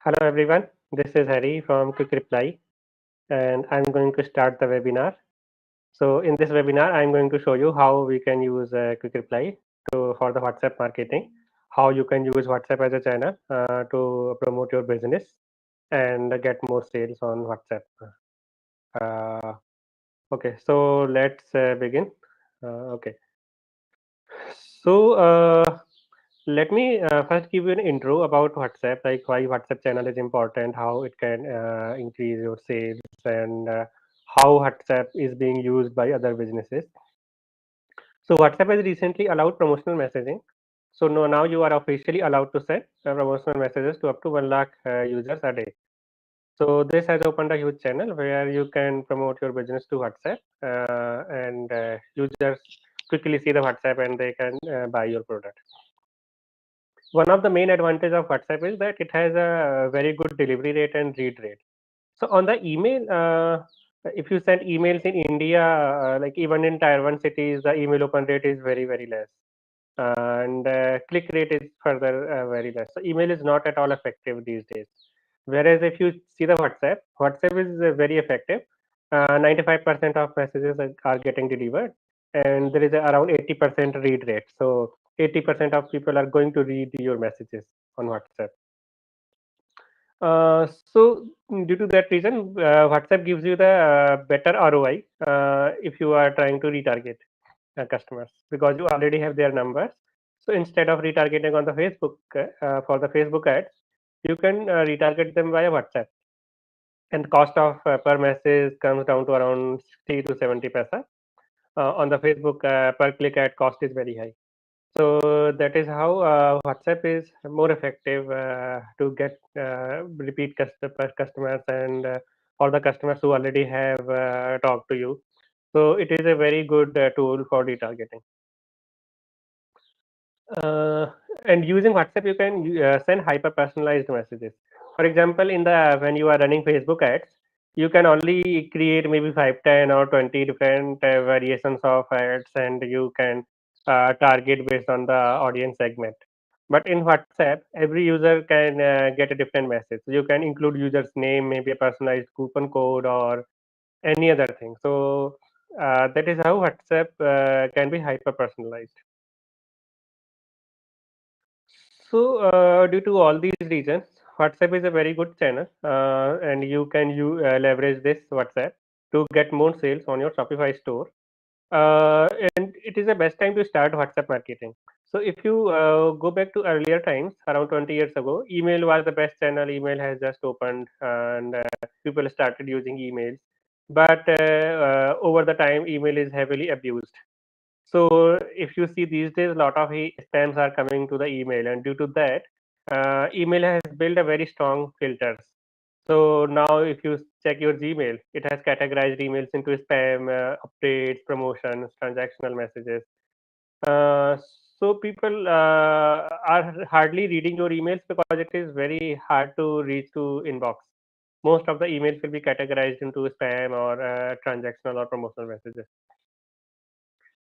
Hello everyone, this is Harry from Quick Reply and I'm going to start the webinar. So in this webinar, I'm going to show you how we can use Quick Reply for the WhatsApp marketing, how you can use WhatsApp as a channel to promote your business and get more sales on WhatsApp. Uh, okay, so let's begin. Okay, so let me first give you an intro about WhatsApp, like why WhatsApp channel is important, how it can increase your sales, and how WhatsApp is being used by other businesses. So WhatsApp has recently allowed promotional messaging. So now you are officially allowed to send promotional messages to up to 1 lakh users a day. So this has opened a huge channel where you can promote your business to WhatsApp, and users quickly see the WhatsApp and they can buy your product. One of the main advantage of WhatsApp is that it has a very good delivery rate and read rate. So on the email, if you send emails in India, like even in Tier 1 cities, the email open rate is very less, and click rate is further very less. So email is not at all effective these days. Whereas if you see the WhatsApp, WhatsApp is very effective. 95% of messages are getting delivered, and there is around 80% read rate. So 80% of people are going to read your messages on WhatsApp. So due to that reason, WhatsApp gives you the better ROI if you are trying to retarget customers because you already have their numbers. So instead of retargeting on the Facebook for the Facebook ads, you can retarget them via WhatsApp, and the cost of per message comes down to around 60 to 70 paisa. On the Facebook per click ad cost is very high. So that is how WhatsApp is more effective to get repeat customers and all the customers who already have talked to you. So it is a very good tool for retargeting. Uh, and using WhatsApp, you can send hyper personalized messages. For example, in the when you are running Facebook ads, you can only create maybe 5, 10, or 20 different variations of ads, and you can target based on the audience segment. But in WhatsApp, every user can get a different message. So you can include user's name, maybe a personalized coupon code, or any other thing. So that is how WhatsApp can be hyper personalized. So, due to all these reasons, WhatsApp is a very good channel, and you can leverage this WhatsApp to get more sales on your Shopify store. And it is the best time to start WhatsApp marketing. So, if you go back to earlier times, around 20 years ago, email was the best channel. Email has just opened, and people started using emails. But over the time, email is heavily abused. So if you see these days, a lot of spams are coming to the email, and due to that, email has built a very strong filters. So now, if you check your Gmail, it has categorized emails into spam, updates, promotions, transactional messages. Uh, so people are hardly reading your emails because it is very hard to reach to inbox. Most of the emails will be categorized into spam or transactional or promotional messages.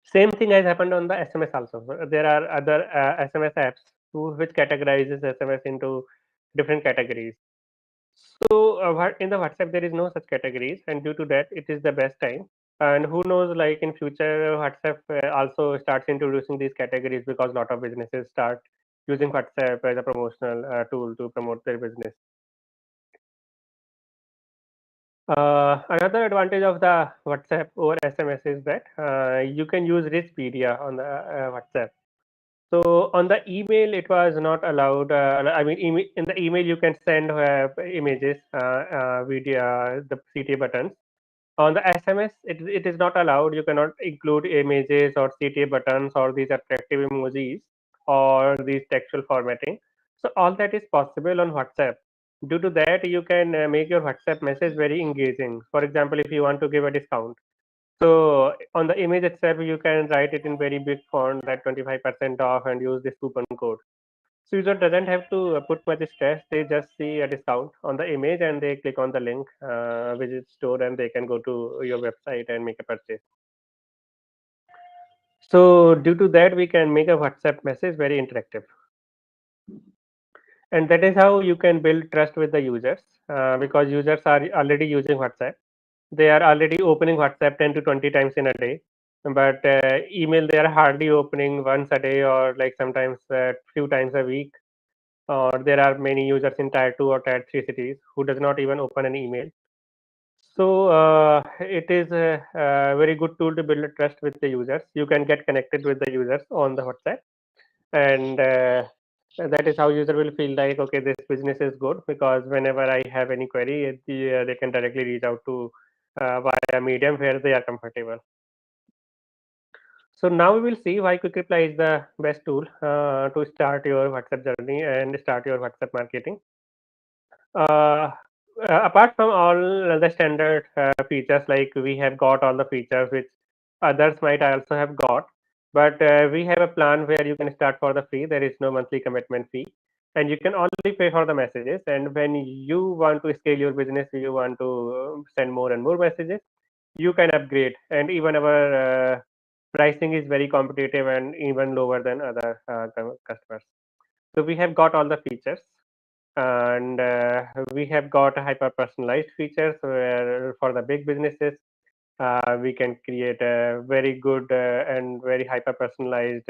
Same thing has happened on the SMS also. There are other SMS apps which categorizes SMS into different categories. So in the WhatsApp there is no such categories, and due to that, it is the best time. And who knows, like in future, WhatsApp also starts introducing these categories because a lot of businesses start using WhatsApp as a promotional tool to promote their business. Another advantage of the WhatsApp over SMS is that you can use rich media on the WhatsApp. So on the email, it was not allowed. I mean, in the email, you can send images, video, the CTA buttons. On the SMS, it is not allowed. You cannot include images or CTA buttons or these attractive emojis or these textual formatting. So all that is possible on WhatsApp. Due to that, you can make your WhatsApp message very engaging. For example, if you want to give a discount, so on the image itself, you can write it in very big font that 25% off and use this coupon code. So user doesn't have to put much stress. They just see a discount on the image and they click on the link, visit store, and they can go to your website and make a purchase. So due to that, we can make a WhatsApp message very interactive. And that is how you can build trust with the users, because users are already using WhatsApp. They are already opening WhatsApp 10 to 20 times in a day, but email they are hardly opening once a day, or like sometimes few times a week. Or there are many users in tier 2 or tier 3 cities who does not even open an email. So it is a very good tool to build a trust with the users. You can get connected with the users on the WhatsApp, and that is how user will feel like, okay, this business is good, because whenever I have any query, they can directly reach out to via medium where they are comfortable. So now we will see why Quick Reply is the best tool to start your WhatsApp journey and start your WhatsApp marketing. Uh, Apart from all the standard features, like we have got all the features which others might also have got, but we have a plan where you can start for the free. There is no monthly commitment fee, and you can only pay for the messages. And when you want to scale your business, you want to send more and more messages, you can upgrade. And even our pricing is very competitive and even lower than other customers. So we have got all the features, and we have got hyper personalized features where for the big businesses we can create a very good and very hyper personalized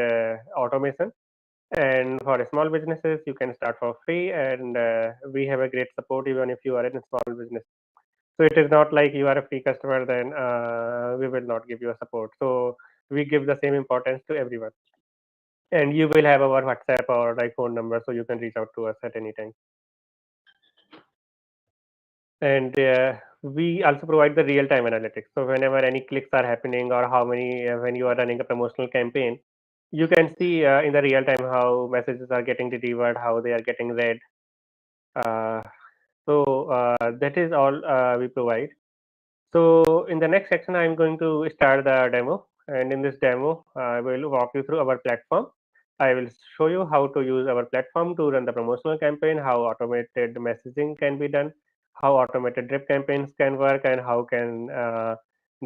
automation. And for small businesses, you can start for free, and we have a great support even if you are in a small business. So it is not like you are a free customer, then we will not give you a support. So we give the same importance to everyone, and you will have our WhatsApp or like phone number, so you can reach out to us at any time. And we also provide the real time analytics. So whenever any clicks are happening, or how many when you are running a promotional campaign, you can see in the real time how messages are getting delivered, how they are getting read. uh, that is all we provide. So in the next section, I'm going to start the demo, and in this demo I will walk you through our platform. I will show you how to use our platform to run the promotional campaign, how automated messaging can be done, how automated drip campaigns can work, and how can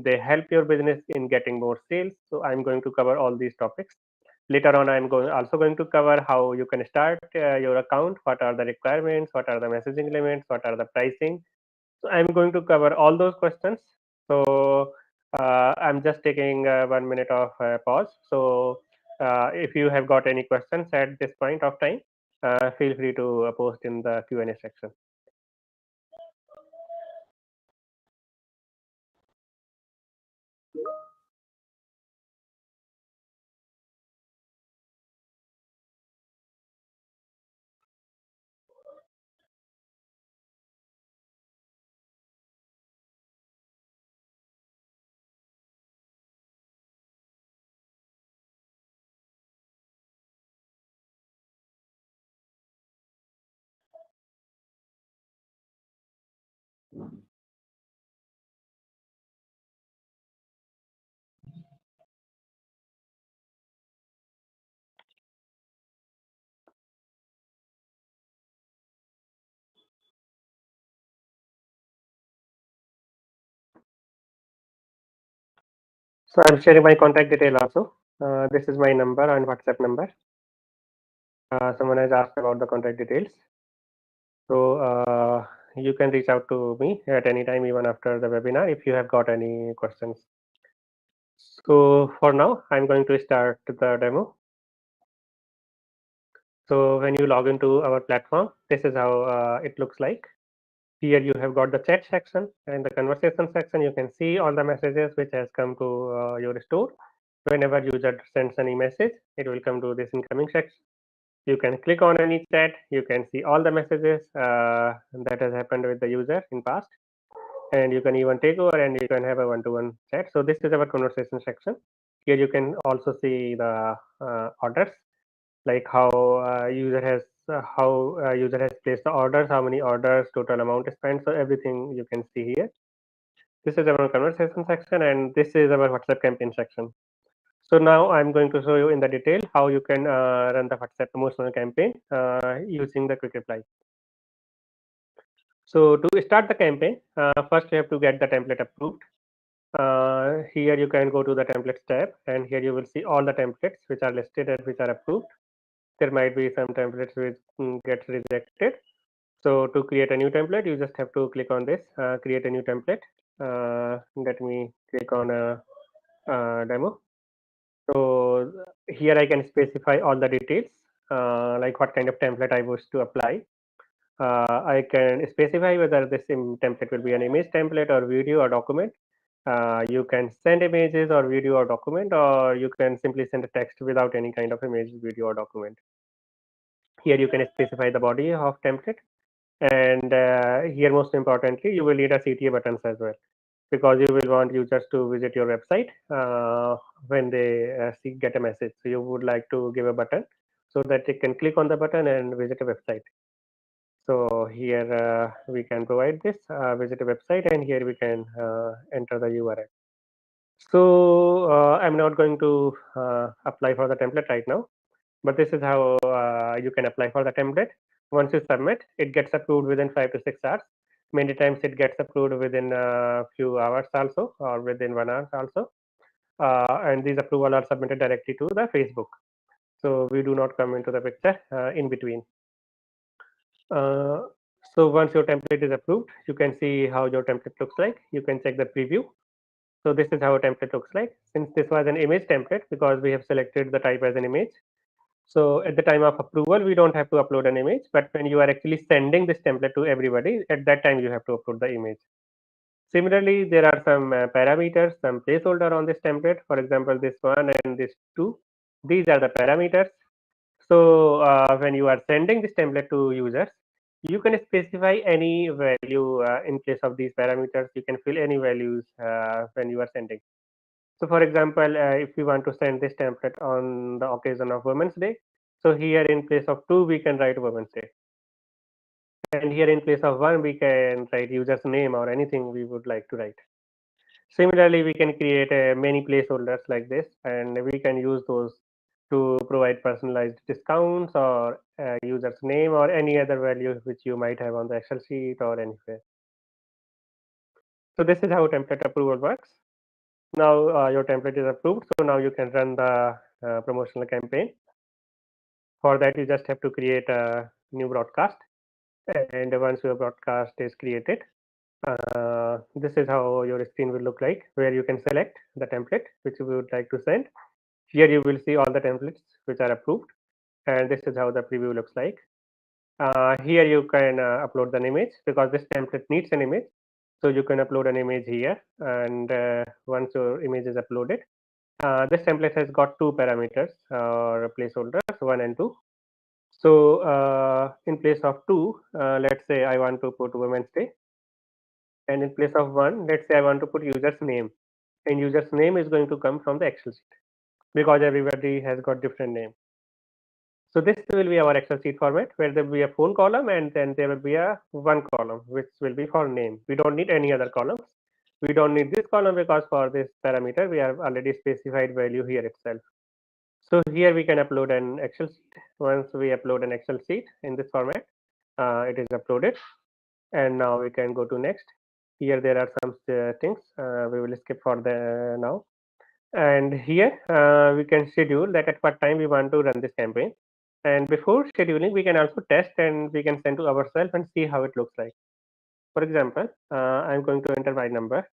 they help your business in getting more sales. So I'm going to cover all these topics. Later on, also going to cover how you can start your account, what are the requirements, what are the messaging limits, what are the pricing. So I'm going to cover all those questions. So I'm just taking 1 minute of pause. So if you have got any questions at this point of time, feel free to post in the Q&A section. So I'm sharing my contact detail also. This is my number and WhatsApp number. Someone has asked about the contact details. So you can reach out to me at any time, even after the webinar, if you have got any questions. So for now, I'm going to start the demo. So when you log into our platform, this is how it looks like. Here you have got the chat section and the conversation section. You can see all the messages which has come to your store. Whenever user sends any message, it will come to this incoming section. You can click on any chat. You can see all the messages that has happened with the user in past, and you can even take over and you can have a one-to-one chat. So this is our conversation section. Here you can also see the orders, like how user has placed the orders, how many orders, total amount spent. So everything you can see here. This is our conversation section, and this is our WhatsApp campaign section. So now I'm going to show you in the detail how you can run the WhatsApp promotional campaign using the quick reply. So to start the campaign, first you have to get the template approved. Here you can go to the templates tab, and here you will see all the templates which are listed and which are approved. there might be some templates which gets rejected. So to create a new template, you just have to click on this, create a new template. Let me click on a demo. So here I can specify all the details, like what kind of template I wish to apply. I can specify whether this template will be an image template or video or document. You can send images or video or document, or you can simply send a text without any kind of image, video or document. Here you can specify the body of template, and here most importantly, you will need a CTA buttons as well, because you will want users to visit your website when they get a message. So you would like to give a button so that they can click on the button and visit a website. So here we can provide this visit a website, and here we can enter the URL. So I'm not going to apply for the template right now, but this is how you can apply for the template. Once you submit, it gets approved within 5 to 6 hours. Many times it gets approved within a few hours also, or within 1 hour also. And these approval are submitted directly to the Facebook. So we do not come into the picture in between. Uh, so once your template is approved, you can see how your template looks like. You can check the preview. So this is how a template looks like. Since this was an image template, because we have selected the type as an image, so at the time of approval, we don't have to upload an image, but when you are actually sending this template to everybody, at that time you have to upload the image. Similarly, there are some parameters, some placeholder on this template. For example, this one and this two, these are the parameters. So when you are sending this template to users, you can specify any value in place of these parameters. You can fill any values when you are sending. So for example, if we want to send this template on the occasion of Women's Day, so here in place of 2, we can write Women's Day. And here in place of 1, we can write user's name or anything we would like to write. Similarly, we can create many placeholders like this, and we can use those to provide personalized discounts or user's name or any other value which you might have on the Excel sheet or anywhere. So this is how template approval works. Now your template is approved, so now you can run the promotional campaign. For that, you just have to create a new broadcast, and once your broadcast is created, this is how your screen will look like, where you can select the template which you would like to send. Here you will see all the templates which are approved, and this is how the preview looks like. Here you can upload an image, because this template needs an image. So you can upload an image here, and once your image is uploaded, this template has got two parameters or placeholders, 1 and 2. So in place of 2, let's say I want to put Women's Day, and in place of 1, let's say I want to put user's name, and user's name is going to come from the Excel sheet, because everybody has got different name. So this will be our Excel sheet format, where there will be a phone column, and then there will be a one column which will be for name. We don't need any other columns. We don't need this column, because for this parameter we have already specified value here itself. So here we can upload an Excel sheet. Once we upload an Excel sheet in this format, it is uploaded, and now we can go to next. Here there are some things we will skip for the now. And here we can schedule that at what time we want to run this campaign. And before scheduling, we can also test, and we can send to ourselves and see how it looks like. For example, I'm going to enter my number.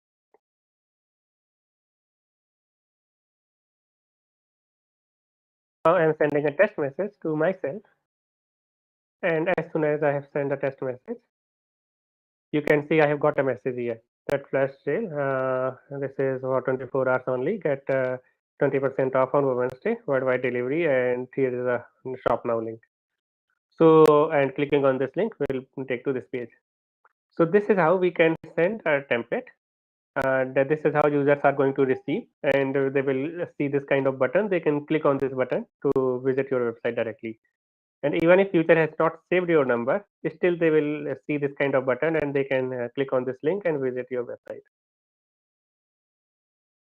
Now I'm sending a test message to myself. And as soon as I have sent a test message, you can see I have got a message here. That flash sale, this is for 24 hours only, get 20% off on Women's Day, worldwide delivery, and here is a shop now link. So, and clicking on this link will take to this page. So this is how we can send a template. That this is how users are going to receive, and they will see this kind of button. They can click on this button to visit your website directly. And even if user has not saved your number, still they will see this kind of button, and they can click on this link and visit your website.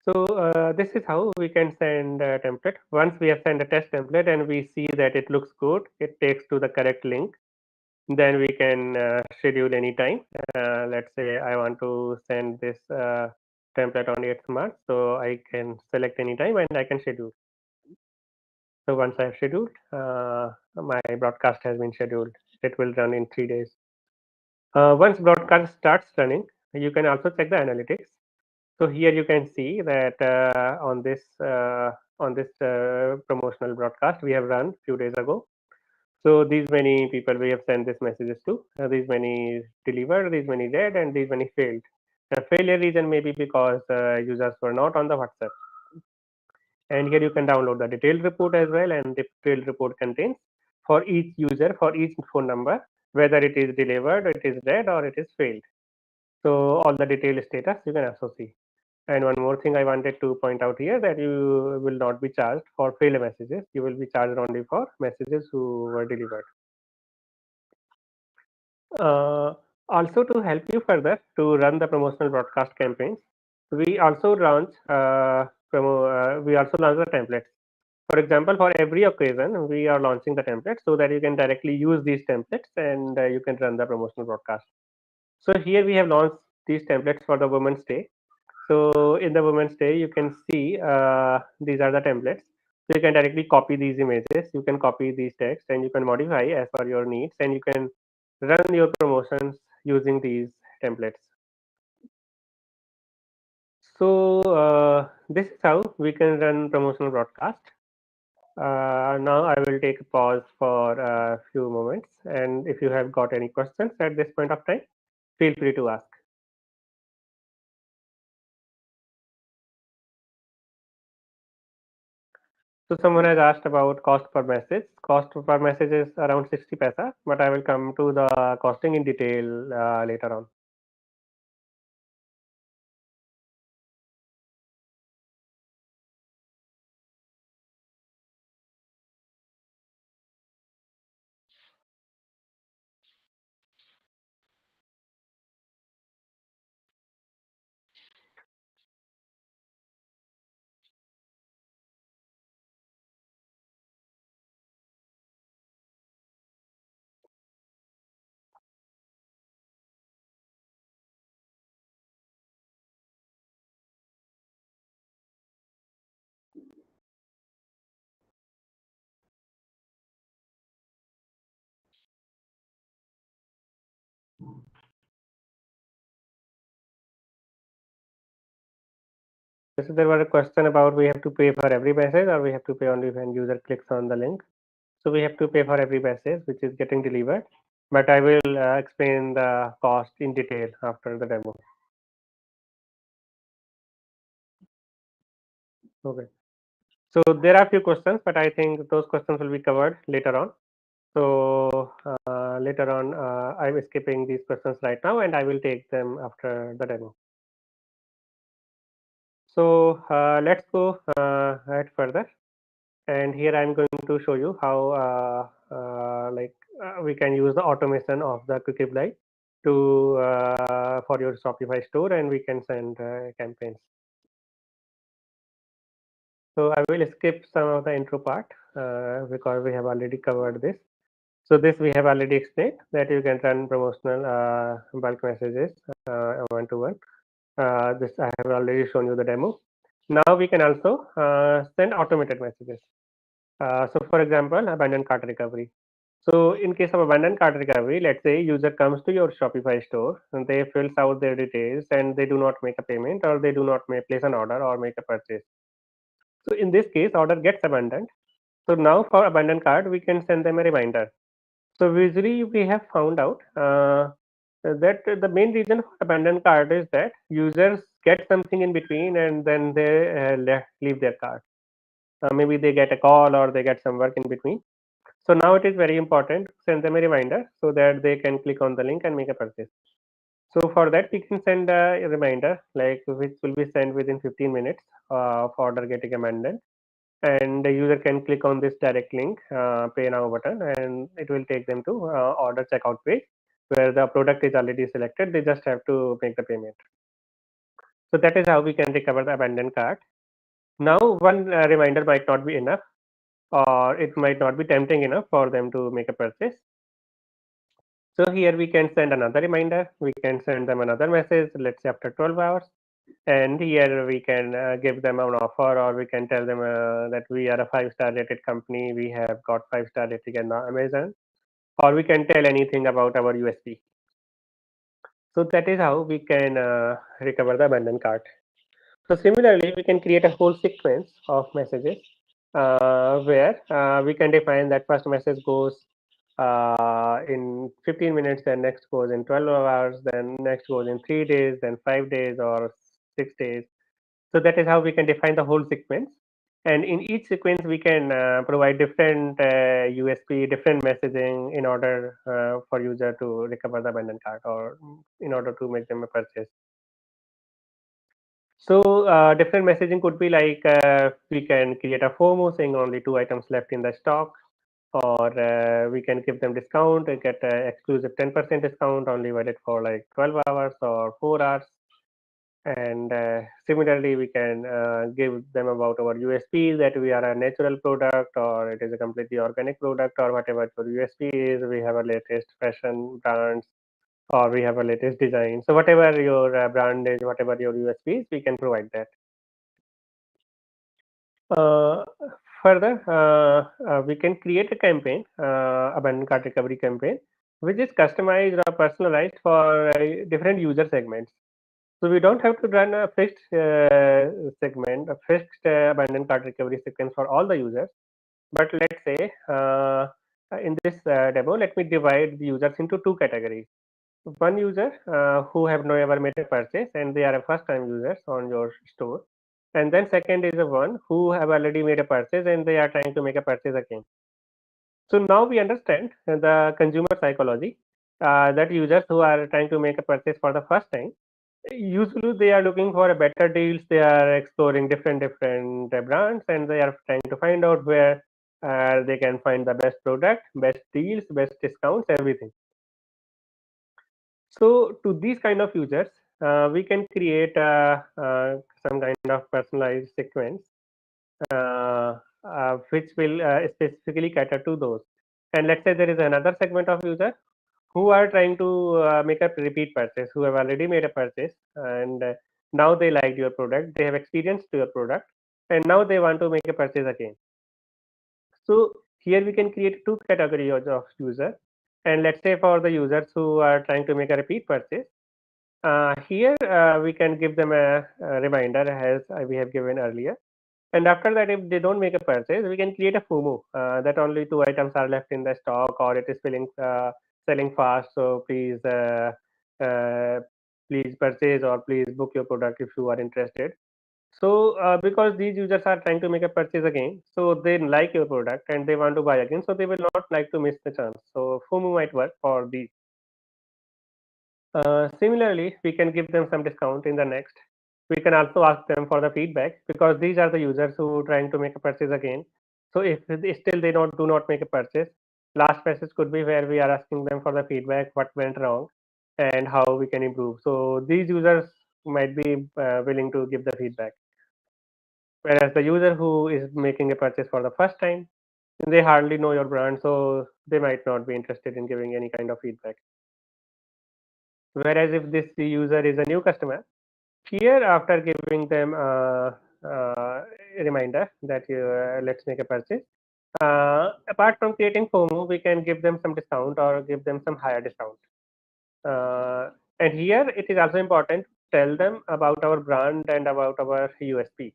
So this is how we can send a template. Once we have sent a test template and we see that it looks good, it takes to the correct link, then we can schedule any time. Let's say I want to send this template on 8th March, so I can select any time and I can schedule. So once I have scheduled, my broadcast has been scheduled. It will run in 3 days. Once broadcast starts running, you can also check the analytics. So here you can see that on this promotional broadcast we have run few days ago. So these many people we have sent these messages to. These many delivered, these many dead, and these many failed. The failure reason may be because users were not on the WhatsApp. And here you can download the detailed report as well, and the detailed report contains for each user, for each phone number, whether it is delivered, it is dead, or it is failed. So all the detailed status you can also see. And one more thing I wanted to point out here, that you will not be charged for failed messages. You will be charged only for messages who were delivered. Uh, Also, to help you further to run the promotional broadcast campaigns, we also launch the templates. For example, for every occasion, we are launching the templates so that you can directly use these templates, and you can run the promotional broadcast. So here we have launched these templates for the Women's Day. So in the Women's Day, you can see these are the templates. So you can directly copy these images, you can copy these text, and you can modify as per your needs, and you can run your promotions using these templates. So this is how we can run promotional broadcast. Now I will take a pause for a few moments, and if you have got any questions at this point of time, feel free to ask. So someone has asked about cost per message. Cost per message is around 60 paisa, but I will come to the costing in detail later on. So there was a question about we have to pay for every message or we have to pay only when user clicks on the link. So we have to pay for every message which is getting delivered, but I will explain the cost in detail after the demo. Okay. So there are few questions, but I think those questions will be covered later on. So later on, I'm skipping these questions right now, and I will take them after the demo. So let's go ahead further. And here I'm going to show you how we can use the automation of the quick reply to for your Shopify store, and we can send campaigns. So I will skip some of the intro part because we have already covered this. So this we have already explained, that you can run promotional bulk messages one to one. This I have already shown you the demo. Now we can also send automated messages. So for example, abandoned cart recovery. So in case of abandoned cart recovery, let's say user comes to your Shopify store and they fills out their details and they do not make a payment, or they do not place an order or make a purchase. So in this case, order gets abandoned. So now for abandoned cart, we can send them a reminder. So usually we have found out that the main reason for abandoned cart is that users get something in between and then they leave their cart. Maybe they get a call or they get some work in between. So now it is very important to send them a reminder so that they can click on the link and make a purchase. So for that, we can send a reminder like which will be sent within 15 minutes of order getting amended, and the user can click on this direct link, pay now button, and it will take them to order checkout page where the product is already selected. They just have to make the payment. So that is how we can recover the abandoned cart. Now one reminder might not be enough, or it might not be tempting enough for them to make a purchase. So here we can send another reminder. We can send them another message, let's say after 12 hours. And here we can give them an offer, or we can tell them that we are a 5-star rated company. We have got 5-star rating on Amazon, or we can tell anything about our USP. So that is how we can recover the abandoned cart. So similarly, we can create a whole sequence of messages where we can define that first message goes in 15 minutes, then next goes in 12 hours, then next goes in 3 days, then 5 days or 6 days. So that is how we can define the whole sequence. And in each sequence, we can provide different USP, different messaging in order for user to recover the abandoned cart, or in order to make them a purchase. So different messaging could be like we can create a FOMO saying only 2 items left in the stock, or we can give them discount and get exclusive 10% discount only valid for like 12 hours or 4 hours. And similarly, we can give them about our USP, that we are a natural product, or it is a completely organic product, or whatever your USP is. We have a latest fashion brands, or we have a latest design. So whatever your brand is, whatever your USP is, we can provide that. Uh, Further, we can create a campaign, abandoned cart recovery campaign, which is customized or personalized for different user segments. So we don't have to run a fixed segment, a fixed abandoned cart recovery sequence for all the users. But let's say in this demo, let me divide the users into two categories. One user who have never made a purchase and they are a first time users on your store, and then second is the one who have already made a purchase and they are trying to make a purchase again. So now we understand the consumer psychology, that users who are trying to make a purchase for the first time, usually they are looking for a better deals. They are exploring different brands, and they are trying to find out where they can find the best product, best deals, best discounts, everything. So to these kind of users, we can create some kind of personalized sequence which will specifically cater to those. And let's say there is another segment of user who are trying to make a repeat purchase, who have already made a purchase, and now they liked your product, they have experienced your product, and now they want to make a purchase again. So here we can create two categories of user. And let's say for the users who are trying to make a repeat purchase, here we can give them a reminder as we have given earlier. And after that, if they don't make a purchase, we can create a FOMO that only 2 items are left in the stock, or it is selling fast. So uh, please purchase, or please book your product if you are interested. So because these users are trying to make a purchase again, so they like your product and they want to buy again, so they will not like to miss the chance. So FOMO might work for these. Similarly, we can give them some discount in the next. We can also ask them for the feedback, because these are the users who are trying to make a purchase again. So if still they do not make a purchase, last message could be where we are asking them for the feedback, what went wrong, and how we can improve. So these users might be willing to give the feedback. Whereas the user who is making a purchase for the first time, they hardly know your brand, so they might not be interested in giving any kind of feedback. Whereas if this user is a new customer, here after giving them a reminder that let's make a purchase, apart from creating FOMO, we can give them some discount or give them some higher discount. Uh, and here it is also important to tell them about our brand and about our USP.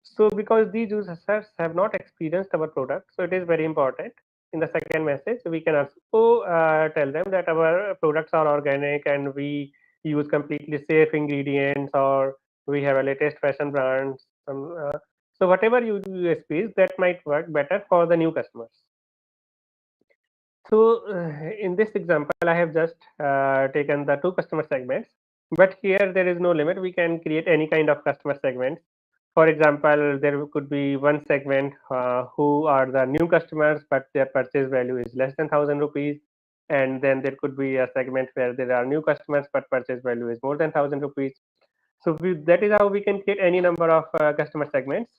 So because these users have not experienced our product, so it is very important. In the second message, we can also tell them that our products are organic and we use completely safe ingredients, or we have a latest fashion brands. So whatever USPs that might work better for the new customers. So in this example, I have just taken the two customer segments, but here there is no limit. We can create any kind of customer segments. For example, there could be one segment who are the new customers, but their purchase value is less than 1,000 rupees. And then there could be a segment where there are new customers, but purchase value is more than 1,000 rupees. So that is how we can create any number of customer segments,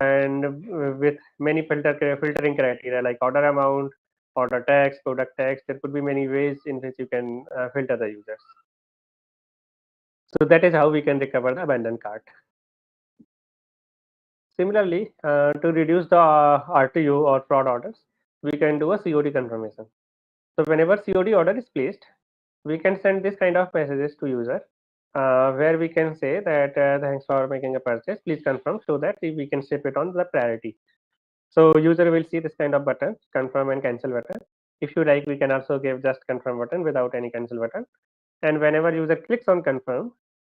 and with many filtering criteria like order amount, order tax, product tax. There could be many ways in which you can filter the users. So that is how we can recover the abandoned cart. Similarly, to reduce the RTO or fraud orders, we can do a COD confirmation. So whenever COD order is placed, we can send this kind of messages to user, where we can say that thanks for making a purchase, please confirm, so that we can ship it on the priority. So user will see this kind of button, confirm and cancel button. If you like, we can also give just confirm button without any cancel button. And whenever user clicks on confirm,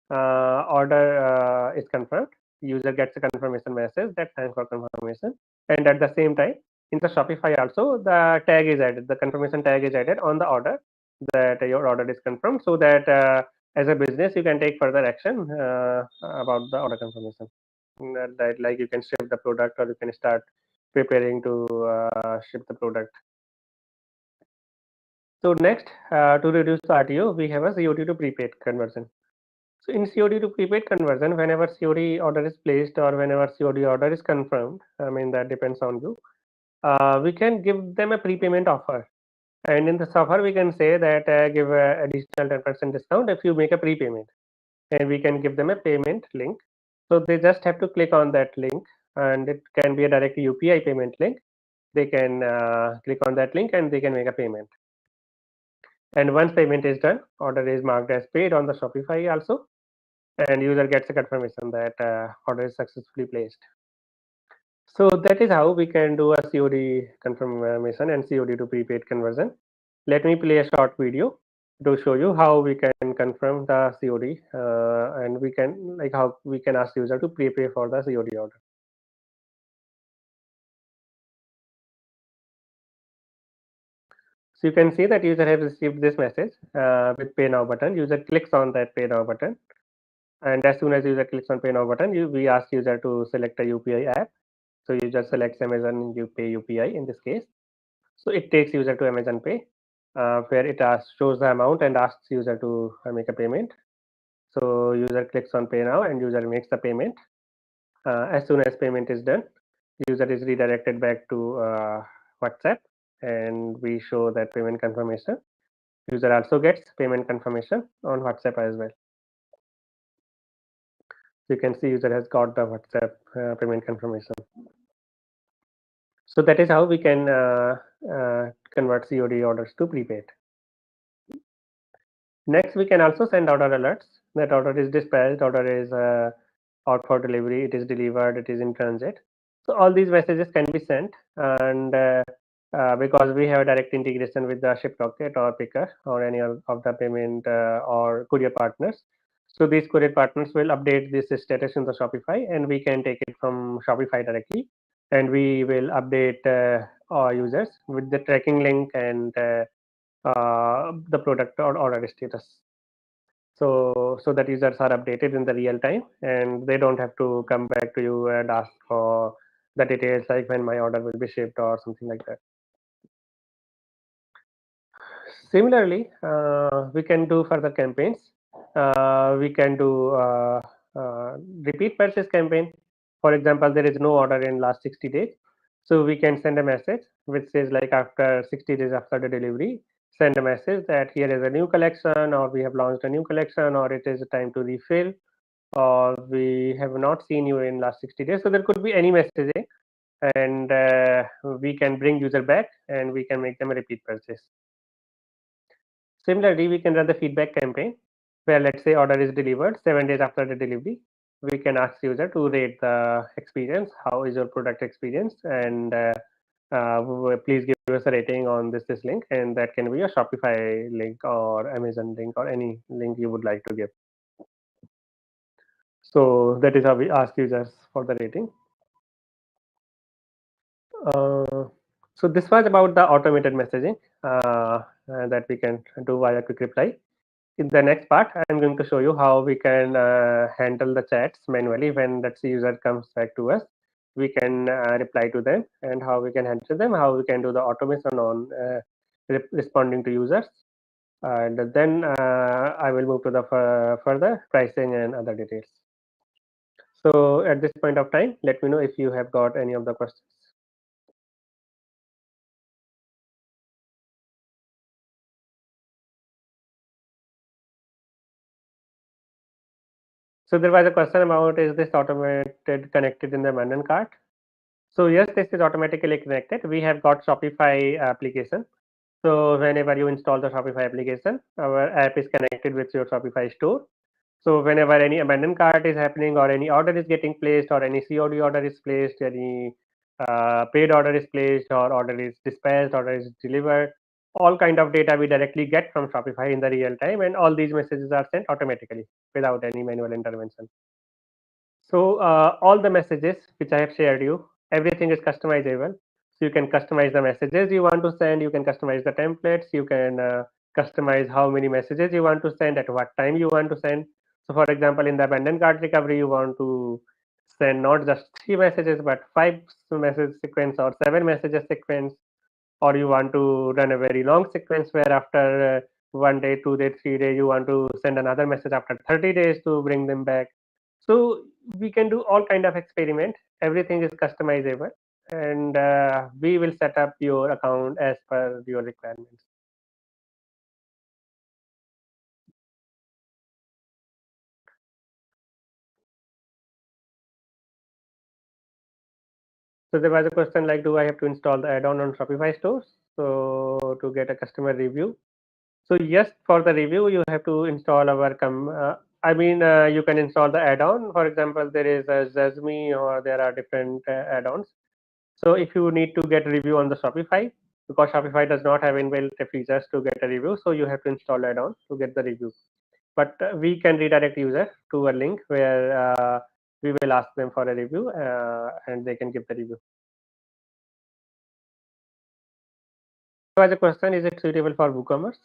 order is confirmed, user gets a confirmation message that thanks for confirmation. And at the same time, in the Shopify also, the tag is added, the confirmation tag is added on the order, that your order is confirmed, so that as a business you can take further action about the order confirmation. That like you can ship the product, or you can start preparing to ship the product. So next, to reduce the RTO, we have a COD to prepaid conversion. So in COD to prepaid conversion, whenever COD order is placed or whenever COD order is confirmed, I mean that depends on you, we can give them a prepayment offer. And in this offer, we can say that give a additional 10% discount if you make a prepayment. And we can give them a payment link. So they just have to click on that link, and it can be a direct UPI payment link. They can click on that link and they can make a payment. And once payment is done, order is marked as paid on the Shopify also, and user gets a confirmation that order is successfully placed. So that is how we can do a COD confirmation and COD to prepaid conversion. Let me play a short video to show you how we can confirm the COD, and we can like how we can ask user to prepay for the COD order. So you can see that user has received this message with pay now button. User clicks on that pay now button, and as soon as user clicks on pay now button, we ask user to select a UPI app. So user selects Amazon Pay UPI in this case. So it takes user to Amazon Pay, where it shows the amount and asks user to make a payment. So user clicks on pay now and user makes the payment. As soon as payment is done, user is redirected back to WhatsApp, and we show that payment confirmation. User also gets payment confirmation on WhatsApp as well. You can see user has got the WhatsApp payment confirmation. So that is how we can convert COD orders to prepaid. Next, we can also send order alerts that order is dispatched, order is out for delivery, it is delivered, it is in transit. So all these messages can be sent, and because we have a direct integration with the ShipRocket or Picker or any of the payment or courier partners. So these courier partners will update this status in the Shopify, and we can take it from Shopify directly, and we will update our users with the tracking link and the product or order status. So that users are updated in the real time, and they don't have to come back to you and ask for the details like when my order will be shipped or something like that. Similarly, we can do further campaigns. We can do repeat purchase campaign. For example, there is no order in last 60 days. So we can send a message which says like after 60 days after the delivery, send a message that here is a new collection, or we have launched a new collection, or it is time to refill, or we have not seen you in last 60 days. So there could be any messaging, and we can bring user back and we can make them a repeat purchase. Similarly, we can run the feedback campaign where, let's say, order is delivered 7 days after the delivery. We can ask user to rate the experience. How is your product experience? And please give us a rating on this link, and that can be a Shopify link or Amazon link or any link you would like to give. So that is how we ask users for the rating. Uh, so this was about the automated messaging that we can do via quick reply. In the next part, I'm going to show you how we can handle the chats manually when that user comes back to us. We can reply to them, and how we can handle them, how we can do the automation on responding to users. And then I will move to the further pricing and other details. So at this point of time, let me know if you have got any of the questions. So there was a question about, is this automated connected in the abandoned cart? So yes, this is automatically connected. We have got Shopify application. So whenever you install the Shopify application, our app is connected with your Shopify store. So whenever any abandoned cart is happening, or any order is getting placed, or any COD order is placed, any paid order is placed, or order is dispatched, order is delivered, all kind of data we directly get from Shopify in the real time, and all these messages are sent automatically without any manual intervention. So all the messages which I have shared you, everything is customizable. So you can customize the messages you want to send. You can customize the templates. You can customize how many messages you want to send, at what time you want to send. So for example, in the abandoned cart recovery, you want to send not just 3 messages, but 5 message sequence, or 7 messages sequence, or you want to run a very long sequence where after 1 day, 2 day, 3 day, you want to send another message after 30 days to bring them back. So we can do all kind of experiment. Everything is customizable, and we will set up your account as per your requirements. So there was a question like, do I have to install the add-on on Shopify stores so to get a customer review? So yes, for the review, you have to install our you can install the add-on. For example, there is a Zesme, or there are different add-ons. So if you need to get a review on the Shopify, because Shopify does not have inbuilt features to get a review, so you have to install add-on to get the review. But we can redirect user to a link where we will ask them for a review, and they can give the review. So as a question, is it suitable for WooCommerce?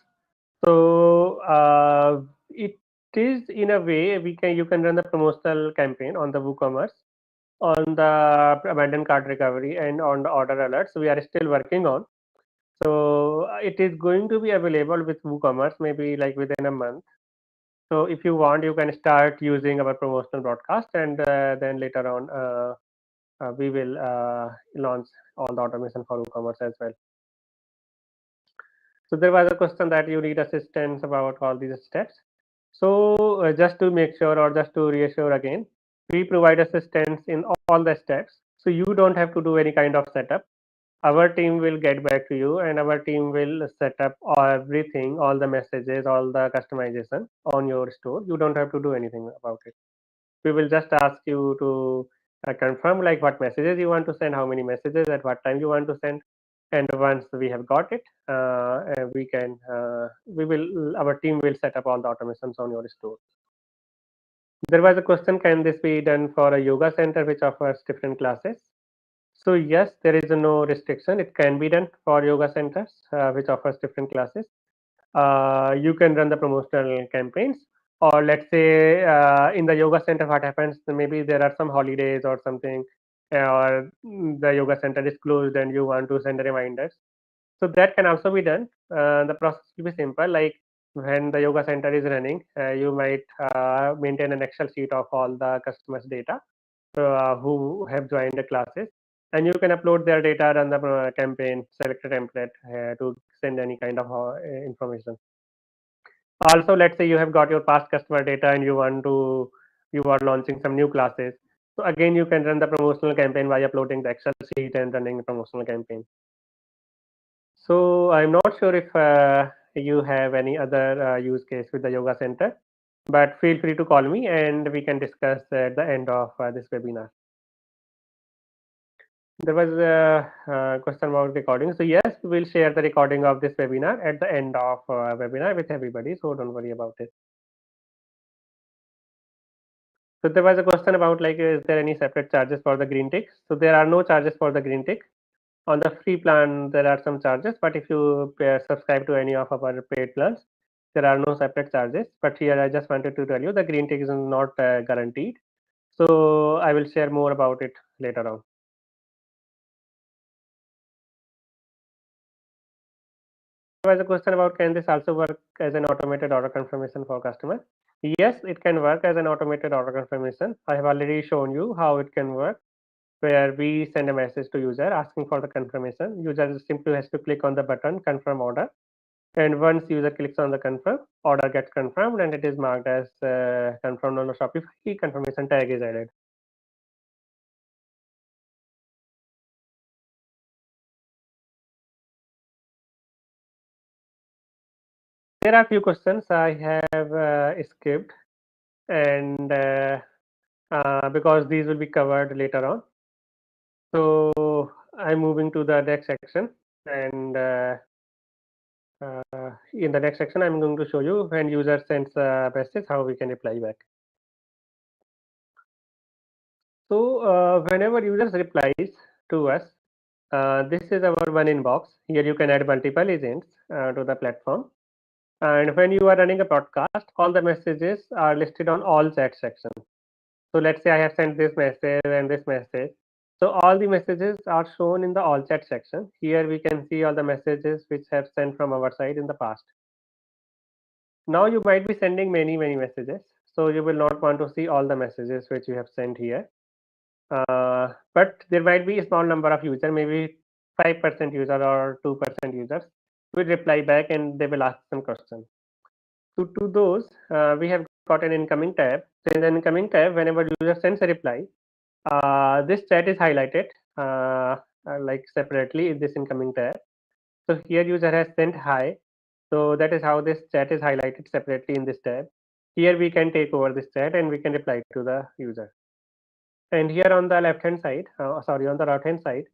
So it is, in a way, you can run the promotional campaign on the WooCommerce, on the abandoned cart recovery, and on the order alerts. We are still working on. So it is going to be available with WooCommerce maybe like within a month. So if you want, you can start using our promotional broadcast, and then later on we will launch all the automation for WooCommerce as well. So there was a question that you need assistance about all these steps. So just to make sure, or just to reassure again, we provide assistance in all the steps. So you don't have to do any kind of setup. Our team will get back to you, and our team will set up everything, all the messages, all the customization on your store. You don't have to do anything about it. We will just ask you to confirm like what messages you want to send, how many messages, at what time you want to send, and once we have got it, we will our team will set up all the automations on your store. There was a question, can this be done for a yoga center which offers different classes? So yes, there is no restriction. It can be done for yoga centers which offers different classes. You can run the promotional campaigns, or let's say in the yoga center, what happens, maybe there are some holidays or something, or the yoga center is closed and you want to send reminders. So that can also be done. The process will be simple. Like when the yoga center is running, you might maintain an Excel sheet of all the customers' data who have joined the classes, and you can upload their data, run the campaign, select a template to send any kind of information. Also, let's say you have got your past customer data and you are launching some new classes. So again, you can run the promotional campaign by uploading the Excel sheet and running the promotional campaign. So I'm not sure if you have any other use case with the yoga center, but feel free to call me and we can discuss at the end of this webinar. There was a question about recording. So yes, we'll share the recording of this webinar at the end of webinar with everybody. So don't worry about it. So there was a question about like, is there any separate charges for the green tick? So there are no charges for the green tick. On the free plan, there are some charges, but if you subscribe to any of our paid plans, there are no separate charges. But here I just wanted to tell you the green tick is not guaranteed. So I will share more about it later on. There was a question about, can this also work as an automated order confirmation for customer? Yes, it can work as an automated order confirmation. I have already shown you how it can work, where we send a message to user asking for the confirmation. User simply has to click on the button confirm order, And once user clicks on the confirm, order gets confirmed and it is marked as confirmed on the Shopify. Confirmation tag is added. There are few questions I have skipped, and because these will be covered later on. So I'm moving to the next section, and in the next section, I'm going to show you when user sends a message, how we can reply back. So whenever users replies to us, this is our one inbox. Here you can add multiple agents to the platform. And when you are running a broadcast, all the messages are listed on all chat section. So let's say I have sent this message and this message. So all the messages are shown in the all chat section. Here we can see all the messages which have sent from our side in the past. Now you might be sending many messages. So you will not want to see all the messages which you have sent here. But there might be a small number of users, maybe 5% user or 2% users will reply back and they will ask some questions. To those, we have got an incoming tab. So in the incoming tab, whenever user sends a reply, this chat is highlighted like separately in this incoming tab. So here user has sent hi. So that is how this chat is highlighted separately in this tab. Here we can take over this chat and we can reply to the user. And here on the left hand side, sorry, on the right hand side,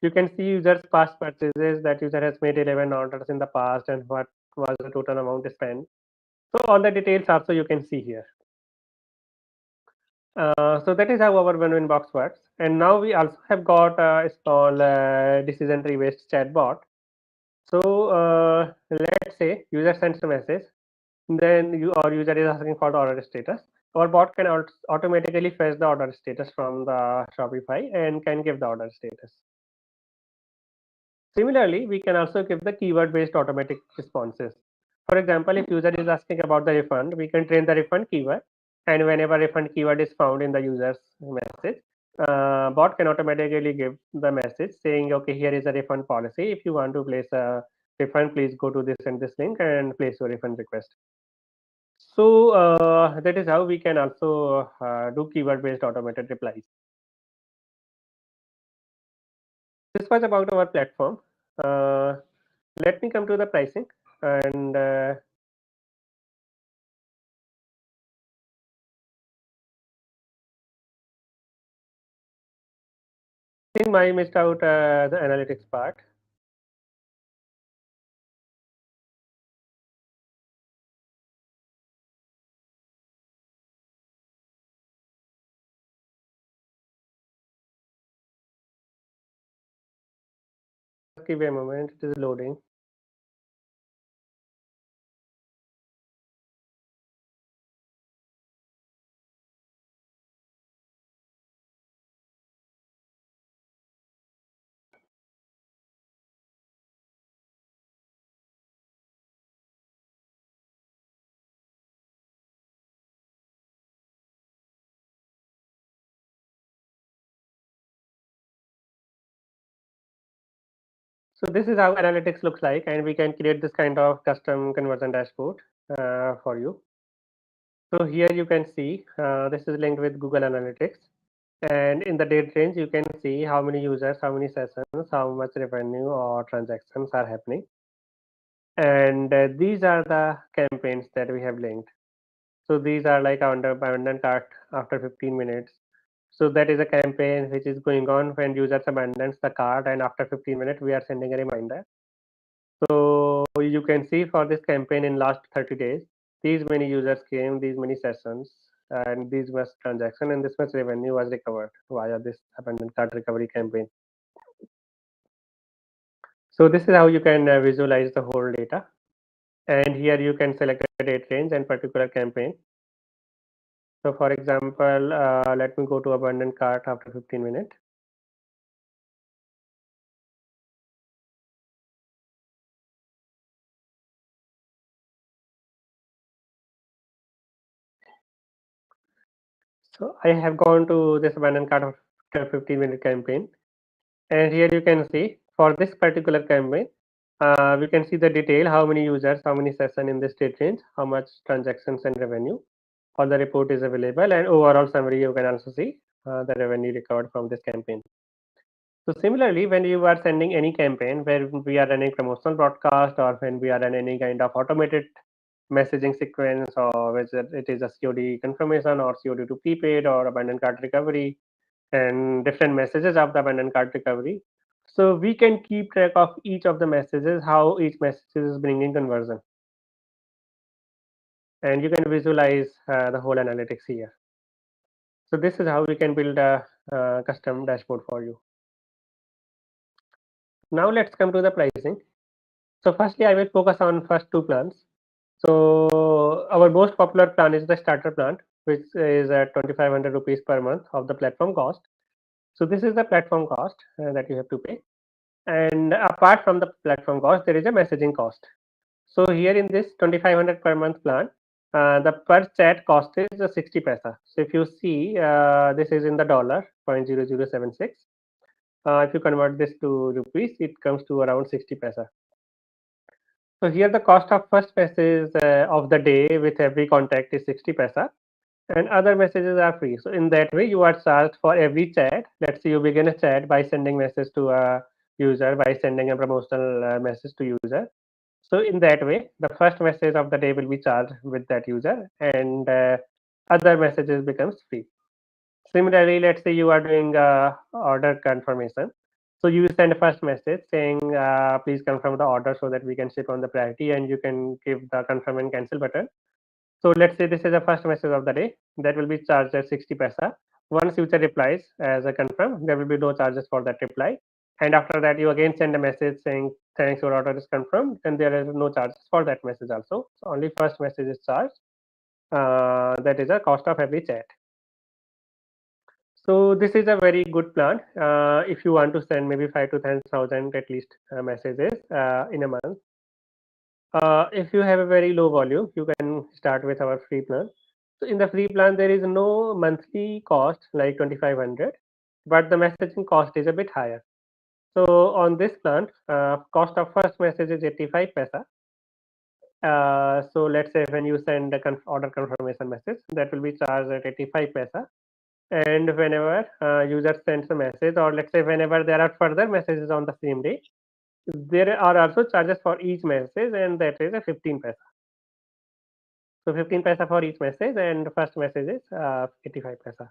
you can see user's past purchases, that user has made 11 orders in the past and what was the total amount spent. So all the details also you can see here. So that is how our one box works. And now we also have got a small decision tree based chatbot. So let's say user sends a message, then user is asking for the order status. Our bot can automatically fetch the order status from the Shopify and can give the order status. Similarly, we can also give the keyword based automatic responses. For example, if user is asking about the refund, we can train the refund keyword, and whenever refund keyword is found in the user's message, bot can automatically give the message saying, okay, here is a refund policy. If you want to place a refund, please go to this and this link and place your refund request. So that is how we can also do keyword based automated replies. This was about our platform. Uh, Let me come to the pricing, and I think I missed out the analytics part. Give me a moment, it is loading. So this is how analytics looks like, and we can create this kind of custom conversion dashboard for you. So here you can see this is linked with Google Analytics, and in the date range you can see how many users, how many sessions, how much revenue or transactions are happening, and these are the campaigns that we have linked. So these are like under abandoned cart after 15 minutes. So that is a campaign which is going on when users abandons the cart, and after 15 minutes we are sending a reminder. So you can see for this campaign in last 30 days, these many users came, these many sessions, and these much transaction and this much revenue was recovered via this abandoned cart recovery campaign. So this is how you can visualize the whole data. And here you can select a date range and particular campaign. So for example, let me go to abandoned cart after 15 minutes. So I have gone to this abandoned cart after 15-minute campaign. And here you can see for this particular campaign, We can see the detail, how many users, how many sessions in this date range, how much transactions and revenue. All the report is available, and overall summary you can also see the revenue recovered from this campaign. So similarly, when you are sending any campaign where we are running promotional broadcast, or when we are running any kind of automated messaging sequence, or whether it is a COD confirmation or COD to prepaid or abandoned cart recovery, and different messages of the abandoned cart recovery. So we can keep track of each of the messages, how each message is bringing conversion, and you can visualize the whole analytics here. So this is how we can build a custom dashboard for you. Now let's come to the pricing. So firstly, I will focus on first two plans. So our most popular plan is the starter plan, which is at 2,500 rupees per month of the platform cost. So this is the platform cost that you have to pay. And apart from the platform cost, there is a messaging cost. So here in this 2,500 per month plan, the per chat cost is 60 paisa. So if you see, this is in the dollar 0.0076. If you convert this to rupees, it comes to around 60 paisa. So here the cost of first message of the day with every contact is 60 paisa, and other messages are free. So in that way, you are charged for every chat. Let's say you begin a chat by sending message to a user, by sending a promotional message to user. So in that way, the first message of the day will be charged with that user, and other messages becomes free. Similarly, let's say you are doing order confirmation. So you send a first message saying, please confirm the order so that we can ship on the priority, and you can give the confirm and cancel button. So let's say this is the first message of the day that will be charged at 60 paisa. Once user replies as a confirm, there will be no charges for that reply. And after that, you again send a message saying thanks, your order is confirmed, and there is no charges for that message also. So only first message is charged. That is a cost of every chat. So this is a very good plan if you want to send maybe 5 to 10,000 at least messages in a month. If you have a very low volume, you can start with our free plan. So in the free plan, there is no monthly cost like 2,500, but the messaging cost is a bit higher. So on this plan, cost of first message is 85 paisa. So let's say when you send a order confirmation message, that will be charged at 85 paisa. And whenever user sends a message, or let's say whenever there are further messages on the same day, there are also charges for each message, and that is a 15 paisa. So 15 paisa for each message, and the first message is 85 paisa.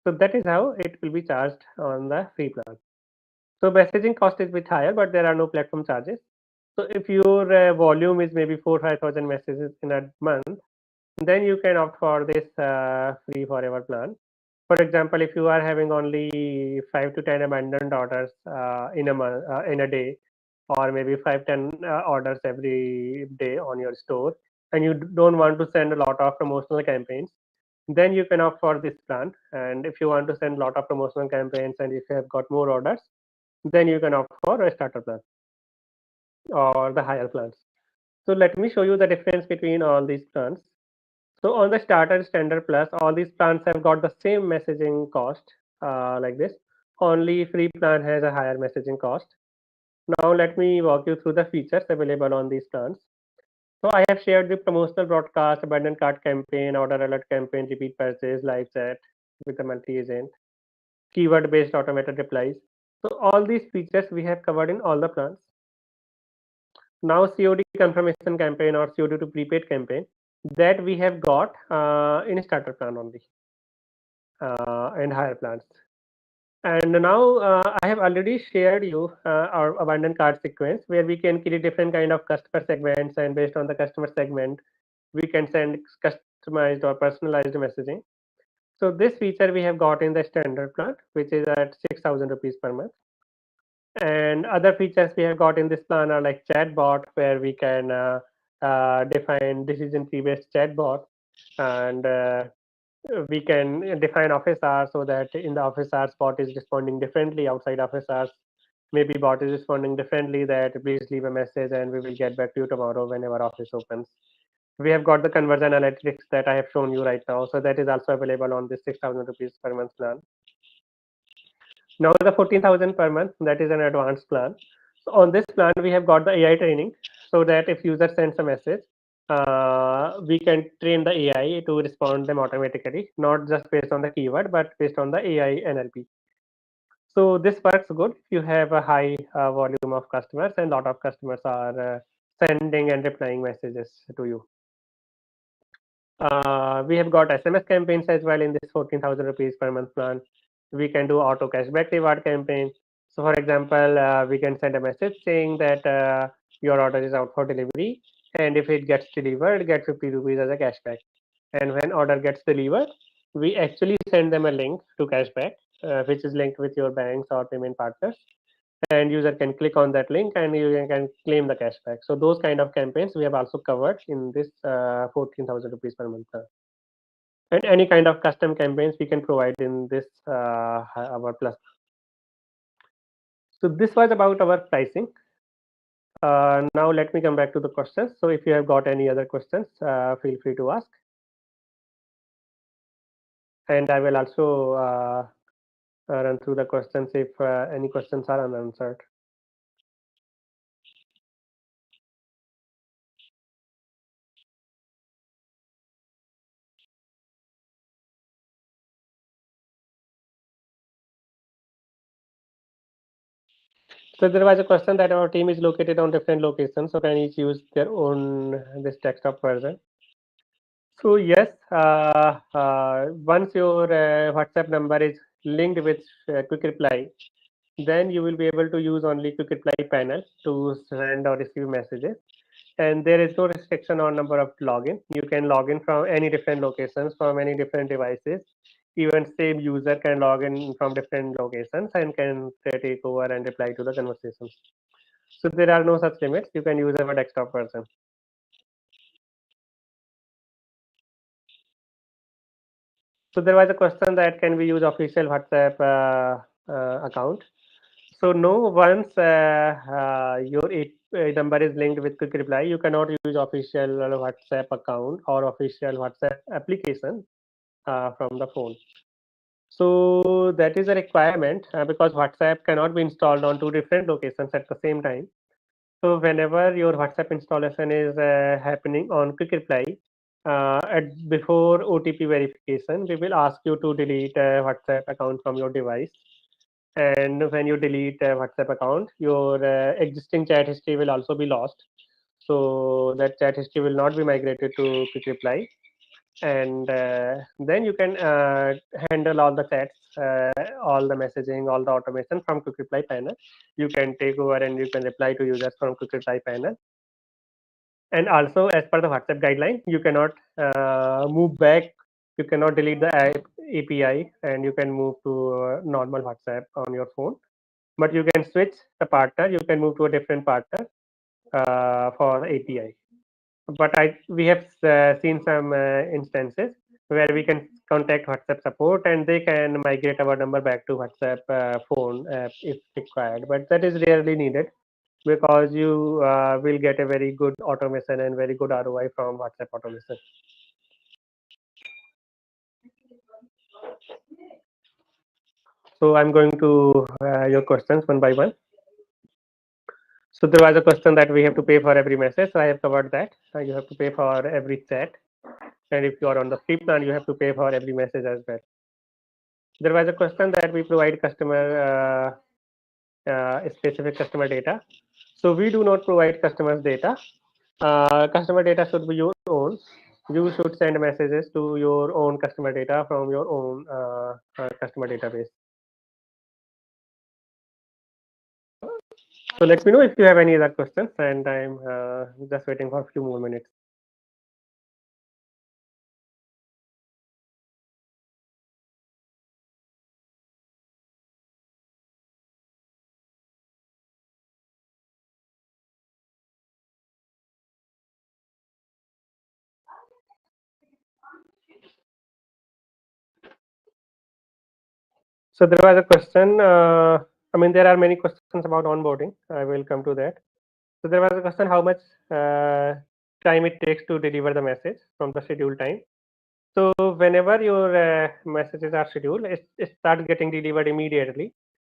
So that is how it will be charged on the free plan. So messaging cost is a bit higher, but there are no platform charges. So if your volume is maybe 4-5,000 messages in a month, then you can opt for this free forever plan. For example, if you are having only 5 to 10 abandoned orders in a month, in a day, or maybe 5-10 orders every day on your store, and you don't want to send a lot of promotional campaigns, then you can opt for this plan. And if you want to send a lot of promotional campaigns, and if you have got more orders, then you can opt for a starter plan or the higher plans. So let me show you the difference between all these plans. So on the starter, standard, plus, all these plans have got the same messaging cost like this. Only free plan has a higher messaging cost. Now let me walk you through the features available on these plans. So I have shared the promotional broadcast, abandoned cart campaign, order alert campaign, repeat purchase, live chat with the multi-agent, keyword-based automated replies. So all these features we have covered in all the plans. Now COD confirmation campaign or COD to prepaid campaign, that we have got in starter plan only and higher plans. And now I have already shared you our abandoned cart sequence, where we can create different kind of customer segments, and based on the customer segment, we can send customized or personalized messaging. So this feature we have got in the standard plan, which is at 6,000 rupees per month. And other features we have got in this plan are like chatbot, where we can define decision tree based chatbot, and we can define office hours, so that in the office hours bot is responding differently. Outside office hours, maybe bot is responding differently, that please leave a message and we will get back to you tomorrow whenever office opens. We have got the conversion analytics that I have shown you right now, so that is also available on this 6,000 rupees per month plan. Now the 14,000 per month, that is an advanced plan. So on this plan, we have got the AI training, so that if user sends a message, we can train the AI to respond them automatically, not just based on the keyword, but based on the AI NLP. So this works good if you have a high volume of customers and lot of customers are sending and replying messages to you. We have got SMS campaigns as well in this 14,000 rupees per month plan. We can do auto cashback reward campaign. So for example, we can send a message saying that your order is out for delivery, and if it gets delivered, get 50 rupees as a cashback. And when order gets delivered, we actually send them a link to cashback, which is linked with your banks or payment partners, and user can click on that link and you can claim the cashback. So those kind of campaigns we have also covered in this 14,000 rupees per month. And any kind of custom campaigns we can provide in this our plus. So this was about our pricing. Now let me come back to the questions. So if you have got any other questions, feel free to ask. And I will also run through the questions if any questions are unanswered. So there was a question that our team is located on different locations, so can each use their own this desktop version? So yes, once your WhatsApp number is linked with Quick Reply, then you will be able to use only Quick Reply panel to send or receive messages. And there is no restriction on number of login. You can log in from any different locations, from any different devices. Even same user can log in from different locations and can take over and reply to the conversations. So there are no such limits. You can use our desktop version. So there was a question that can we use official WhatsApp account? So no, once your number is linked with Quick Reply, you cannot use official WhatsApp account or official WhatsApp application from the phone. So that is a requirement because WhatsApp cannot be installed on two different locations at the same time. So whenever your WhatsApp installation is happening on Quick Reply, before OTP verification, we will ask you to delete WhatsApp account from your device. And when you delete a WhatsApp account, your existing chat history will also be lost. So that chat history will not be migrated to Quick Reply, and then you can handle all the chats, all the messaging, all the automation from Quick Reply panel. You can take over and you can reply to users from Quick Reply panel. And also, as per the WhatsApp guideline, you cannot move back. You cannot delete the API, and you can move to normal WhatsApp on your phone. But you can switch the partner. You can move to a different partner for API. But we have seen some instances where we can contact WhatsApp support and they can migrate our number back to WhatsApp phone app if required. But that is rarely needed because you will get a very good automation and very good ROI from WhatsApp automation. So I'm going to your questions one by one. So there was a question that we have to pay for every message. So I have covered that. You have to pay for every chat. And if you are on the free plan, you have to pay for every message as well. There was a question that we provide customer specific customer data. So we do not provide customers data. Customer data should be your own. You should send messages to your own customer data from your own customer database. So let me know if you have any other questions, and I'm just waiting for a few more minutes. So there was a question. I mean, there are many questions about onboarding. I will come to that. So there was a question: how much time it takes to deliver the message from the scheduled time? So whenever your messages are scheduled, it starts getting delivered immediately.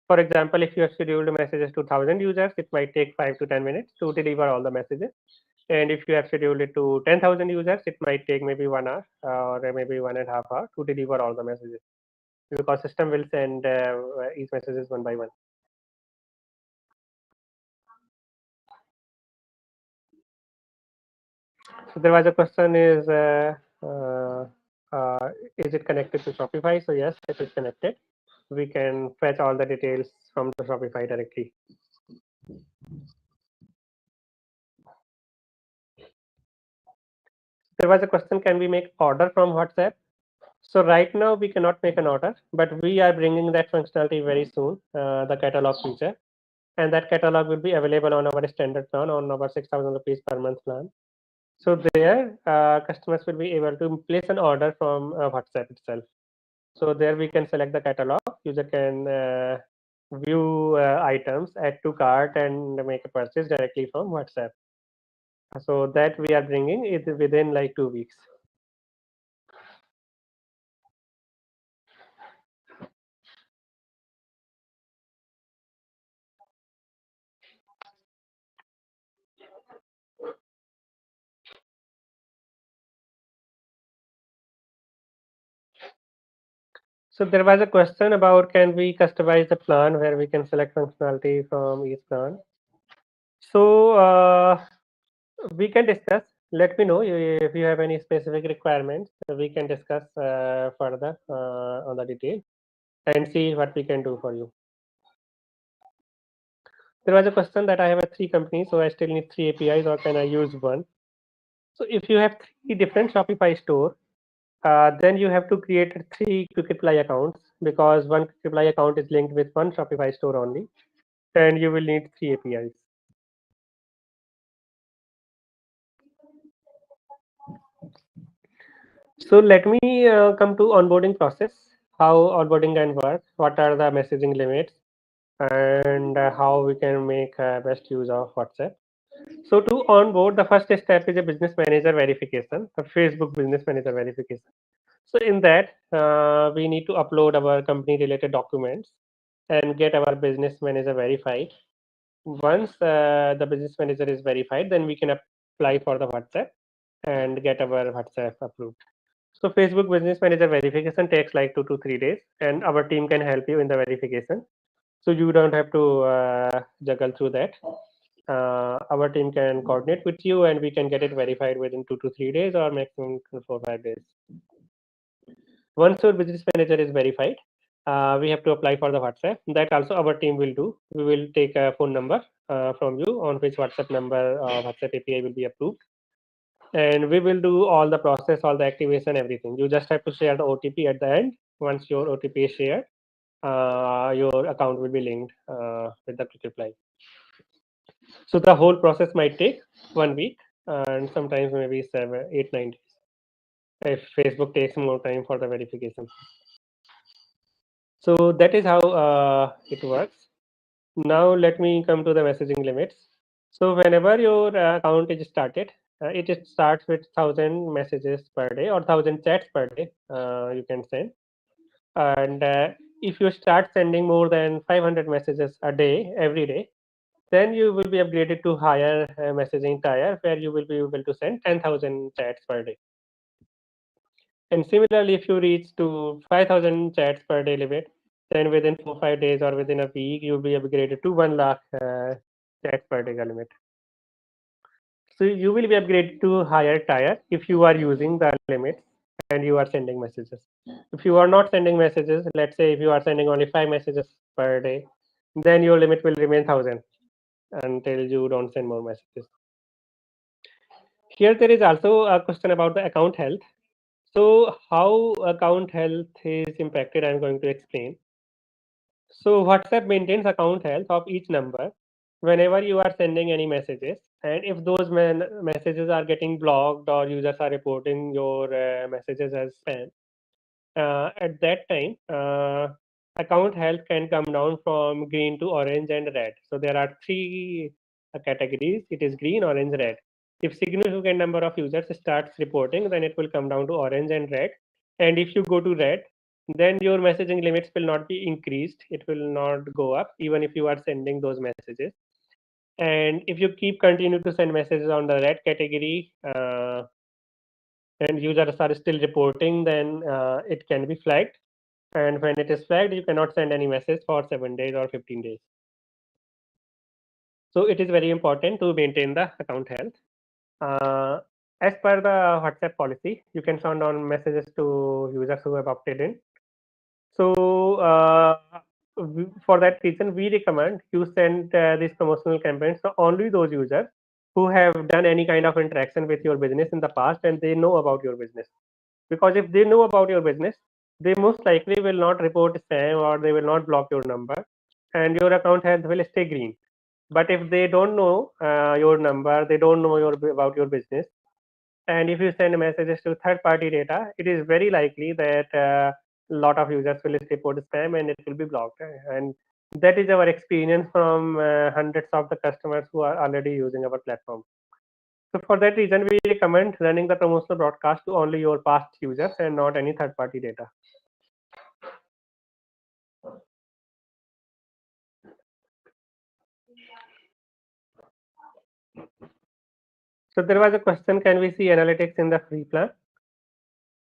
For example, if you have scheduled messages to 1,000 users, it might take 5 to 10 minutes to deliver all the messages. And if you have scheduled it to 10,000 users, it might take maybe 1 hour or maybe 1.5 hours to deliver all the messages, because system will send each messages one by one. So there was a question uh, is it connected to Shopify? So yes, it is connected. We can fetch all the details from the Shopify directly. There was a question, can we make order from WhatsApp? So right now we cannot make an order, but we are bringing that functionality very soon, the catalog feature. And that catalog will be available on our standard plan, on our 6,000 rupees per month plan. So there, customers will be able to place an order from WhatsApp itself. So there we can select the catalog. User can view items, add to cart, and make a purchase directly from WhatsApp. So that we are bringing it within like 2 weeks. So there was a question about, can we customize the plan where we can select functionality from each plan. So we can discuss. Let me know if you have any specific requirements. We can discuss further on the detail and see what we can do for you. There was a question that I have 3 companies, so I still need 3 APIs, or can I use one? So if you have 3 different Shopify store, then you have to create 3 Quick Reply accounts, because one Quick Reply account is linked with one Shopify store only, and you will need 3 APIs. So let me come to onboarding process, how onboarding can work, what are the messaging limits, and how we can make best use of WhatsApp. So to onboard, the first step is a business manager verification, a Facebook business manager verification. So in that, we need to upload our company related documents and get our business manager verified. Once the business manager is verified, then we can apply for the WhatsApp and get our WhatsApp approved. So Facebook Business Manager verification takes like 2 to 3 days, and our team can help you in the verification. So you don't have to juggle through that. Our team can coordinate with you, and we can get it verified within 2 to 3 days, or maximum 4 or 5 days. Once your business manager is verified, we have to apply for the WhatsApp. That also our team will do. We will take a phone number from you, on which WhatsApp number WhatsApp API will be approved, and we will do all the process, all the activation, everything. You just have to share the OTP at the end. Once your OTP is shared, your account will be linked with the Quick Reply. So the whole process might take 1 week, and sometimes maybe 7, 8, 9 days if Facebook takes more time for the verification. So that is how it works. Now let me come to the messaging limits. So whenever your account is started, it starts with 1,000 messages per day, or 1,000 chats per day. You can send, and if you start sending more than 500 messages a day, every day, then you will be upgraded to higher messaging tier, where you will be able to send 10,000 chats per day. And similarly, if you reach to 5,000 chats per day limit, then within 4 or 5 days or within a week, you'll be upgraded to 1 lakh chats per day limit. So you will be upgraded to higher tier if you are using the limits and you are sending messages. If you are not sending messages, let's say if you are sending only 5 messages per day, then your limit will remain 1,000 until you don't send more messages. Here there is also a question about the account health. So how account health is impacted, I'm going to explain. So WhatsApp maintains account health of each number whenever you are sending any messages, and if those messages are getting blocked or users are reporting your messages as spam, at that time account health can come down from green to orange and red. So there are 3 categories. It is green, orange, red. If significant number of users starts reporting, then it will come down to orange and red. And if you go to red, then your messaging limits will not be increased. It will not go up even if you are sending those messages. And if you keep continue to send messages on the red category and users are still reporting, then it can be flagged. And when it is flagged, you cannot send any message for 7 days or 15 days. So it is very important to maintain the account health. As per the WhatsApp policy, you can send on messages to users who have opted in. So for that reason, we recommend you send these promotional campaigns to only those users who have done any kind of interaction with your business in the past and they know about your business. Because if they know about your business, they most likely will not report spam or they will not block your number, and your account health will stay green. But if they don't know your number, they don't know about your business, and if you send messages to third party data, it is very likely that a lot of users will report spam and it will be blocked. And that is our experience from hundreds of the customers who are already using our platform. So for that reason, we recommend running the promotional broadcast to only your past users and not any third party data. So there was a question, can we see analytics in the free plan?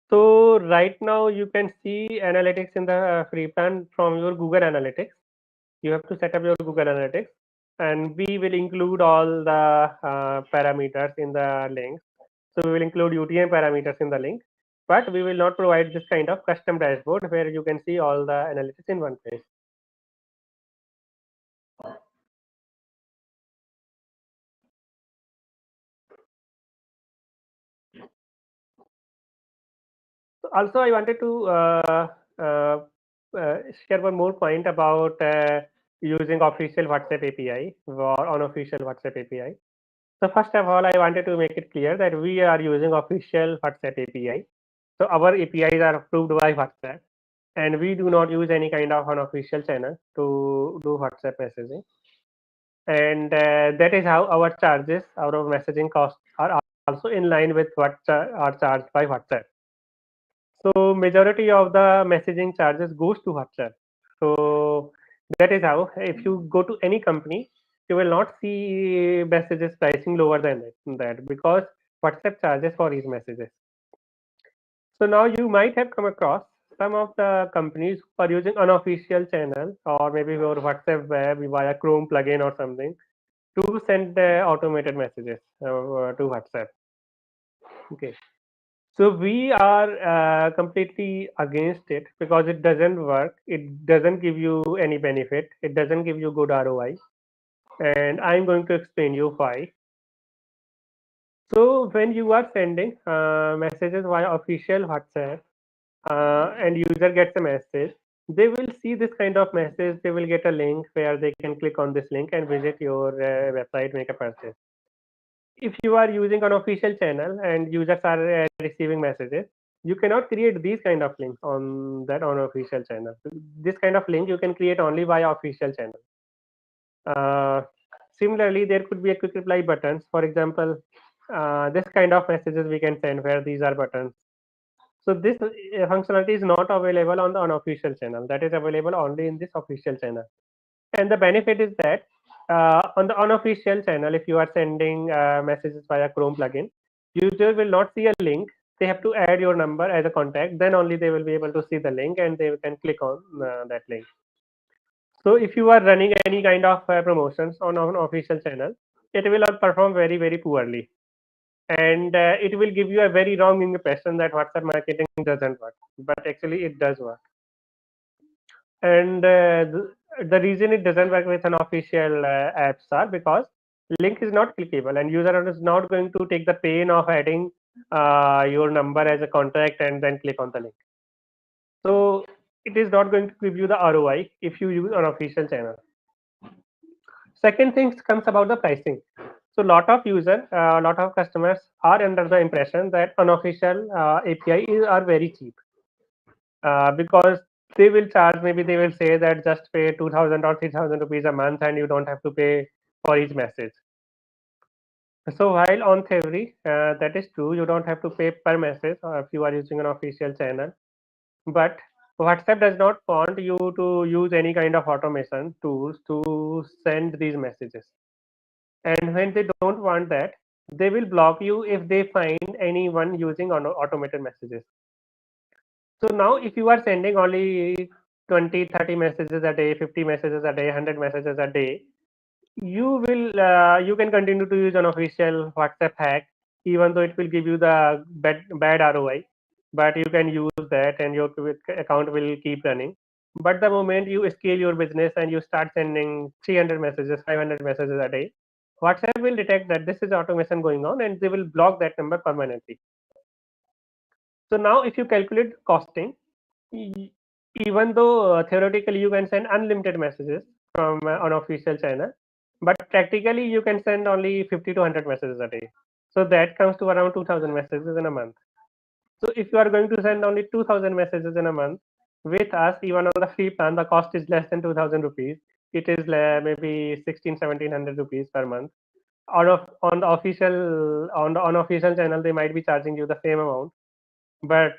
So right now you can see analytics in the free plan from your Google Analytics. You have to set up your Google Analytics, and we will include all the parameters in the links. So we will include UTM parameters in the link, but we will not provide this kind of custom dashboard where you can see all the analytics in one place. Also, I wanted to uh, share one more point about using official WhatsApp API or unofficial WhatsApp API. So first of all, I wanted to make it clear that we are using official WhatsApp API. So our APIs are approved by WhatsApp, and we do not use any kind of unofficial channel to do WhatsApp messaging. And that is how our charges, our messaging costs are also in line with what are charged by WhatsApp. So majority of the messaging charges goes to WhatsApp. So that is how, if you go to any company, you will not see messages pricing lower than that because WhatsApp charges for these messages. So now you might have come across some of the companies who are using unofficial channel or maybe your WhatsApp web via Chrome plugin or something to send automated messages to WhatsApp. Okay. So we are completely against it because it doesn't work. It doesn't give you any benefit. It doesn't give you good ROI. And I'm going to explain you why. So when you are sending messages via official WhatsApp and user gets a message, they will see this kind of message. They will get a link where they can click on this link and visit your website, make a purchase. If you are using an official channel and users are receiving messages, you cannot create these kind of links on that unofficial channel. This kind of link you can create only via official channel. uh, Similarly, there could be a quick reply buttons. For example, this kind of messages we can send where these are buttons. So this functionality is not available on the unofficial channel. That is available only in this official channel. And the benefit is that on the unofficial channel, if you are sending messages via Chrome plugin, user will not see a link. They have to add your number as a contact. Then only they will be able to see the link and they can click on that link. So if you are running any kind of promotions on an official channel, it will perform very, very poorly. And it will give you a very wrong impression that WhatsApp marketing doesn't work. But actually, it does work. And the reason it doesn't work with an official apps are because link is not clickable and user is not going to take the pain of adding your number as a contact and then click on the link. So it is not going to give you the ROI if you use an official channel. Second thing comes about the pricing. So a lot of customers are under the impression that unofficial API are very cheap because they will charge, maybe they will say that just pay 2000 or 3000 rupees a month and you don't have to pay for each message. So while on theory that is true, you don't have to pay per message if you are using an official channel, but WhatsApp does not want you to use any kind of automation tools to send these messages. And when they don't want that, they will block you if they find anyone using automated messages. So now if you are sending only 20, 30 messages a day, 50 messages a day, 100 messages a day, you can continue to use an official WhatsApp hack, even though it will give you the bad ROI, but you can use that and your account will keep running. But the moment you scale your business and you start sending 300 messages, 500 messages a day, WhatsApp will detect that this is automation going on and they will block that number permanently. So now if you calculate costing, e- even though theoretically you can send unlimited messages from an official channel, but practically you can send only 50 to 100 messages a day. So that comes to around 2000 messages in a month. So if you are going to send only 2000 messages in a month, with us, even on the free plan, the cost is less than 2000 rupees. It is maybe 1600 rupees per month. Out of on the official on the unofficial channel, they might be charging you the same amount, but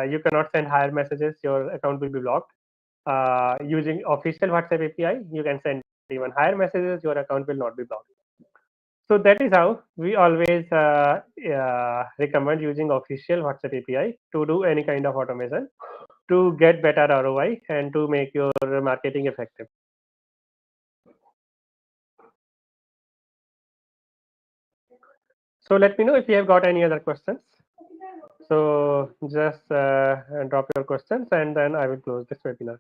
you cannot send higher messages. Your account will be blocked. Using official WhatsApp API, you can send even higher messages. Your account will not be blocked. So that is how we always recommend using official WhatsApp API to do any kind of automation to get better ROI and to make your marketing effective. So let me know if you have got any other questions. So just drop your questions and then I will close this webinar.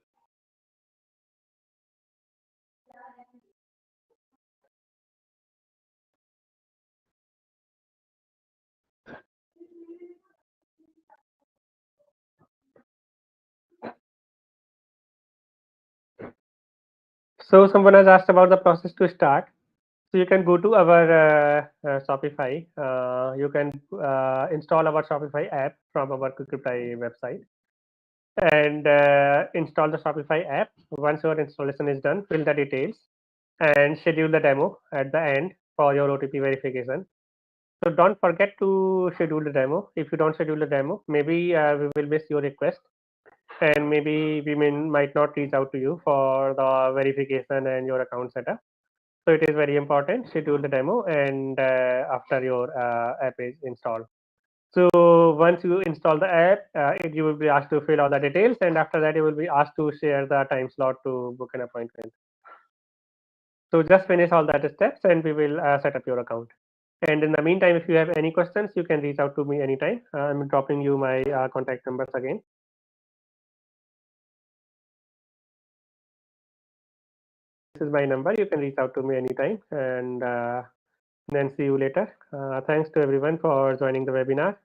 So someone has asked about the process to start. So you can go to our Shopify. You can install our Shopify app from our Quick Reply website and install the Shopify app. Once your installation is done, fill the details and schedule the demo at the end for your OTP verification. So don't forget to schedule the demo. If you don't schedule the demo, maybe we will miss your request and maybe we might not reach out to you for the verification and your account setup. So it is very important, schedule the demo and after your app is installed. So once you install the app, you will be asked to fill all the details and after that you will be asked to share the time slot to book an appointment. So just finish all that steps and we will set up your account. And in the meantime, if you have any questions, you can reach out to me anytime. I'm dropping you my contact numbers again. This is my number. You can reach out to me anytime and then see you later. Thanks to everyone for joining the webinar.